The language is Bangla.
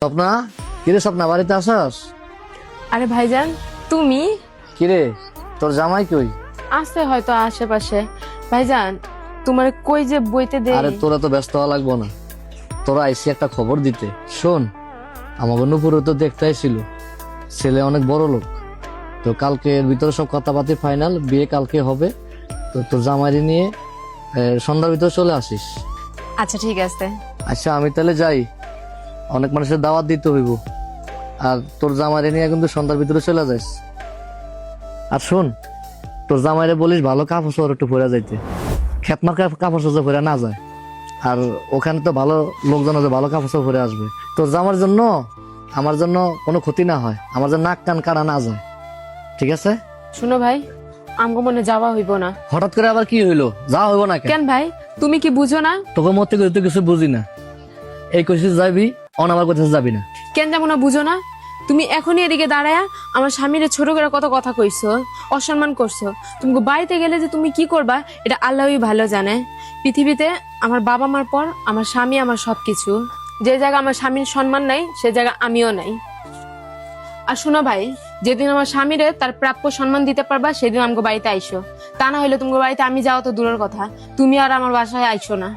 স্বপ্না, কিরে স্বপ্না, বাড়িতে আসস? আরে ভাইজান, তুমি? কিরে, তোর জামাই কই? আছে হয়তো আশেপাশে। ভাইজান, তোমার কই যে বইতে দে। আরে তোরা তো ব্যস্ত হওয়া লাগবো না, তোরা আইসি একটা খবর দিতে। শোন, আমাকে নুপুরে তো দেখতে ছিল, ছেলে অনেক বড় লোক। তো কালকে এর ভিতরে সব কথাবার্তা ফাইনাল, বিয়ে কালকে হবে। তো তোর জামাইরে নিয়ে সন্ধ্যার ভিতরে চলে আসিস। আচ্ছা ঠিক আছে। আচ্ছা আমি তাহলে যাই, অনেক মানুষের দাওয়াত দিতে হইব। আর তোর জামাইরে নিয়ে কিন্তু সন্ধ্যার ভিতরে চলে যাস। আর শোন, তোর জামাইরে বলিস ভালো কাপড় চোপড় একটু পরে যাইতে, খেতমার কাপড় চোপড় পরে না যায়। আর ওখানে তো ভালো লোকজন আছে, ভালো কাপড় চোপড় পরে আসবে। তোর জামার জন্য আমার জন্য কোনো ক্ষতি না হয়, আমার জন্য নাক কান কাটা না যায়, ঠিক আছে? শুনো ভাই, আমগো মনে যাওয়া হইব না। হঠাৎ করে আবার কি হইলো? যা হইব না কেন? কেন ভাই, তুমি কি বুঝো না? তোকে মতে করে তুই কিছু বুঝি না। এই কইছিস যাবি, অনাবার কথা যাবি না। কেন যাবো না বুঝো না? তুমি এখনই এদিকে দাঁড়ায়া আমার স্বামীর ছোট করে কত কথা কইছো, অসম্মান করছো। তুমি বাড়িতে গেলে যে তুমি কি করবা এটা আল্লাহই ভালো জানে। পৃথিবীতে আমার বাবা মার পর আমার স্বামী আমার সবকিছু। যে জায়গা আমার স্বামীর সম্মান নাই, সে জায়গা আমিও নাই। আর শোনো ভাই, যেদিন আমার স্বামীরে তার প্রাপ্য সম্মান দিতে পারবা সেদিন আমগো বাড়িতে আইসো। তা না হইলে তোমার বাড়িতে আমি যাওয়া তো দূরের কথা, তুমি আর আমার বাসায় আইসো না।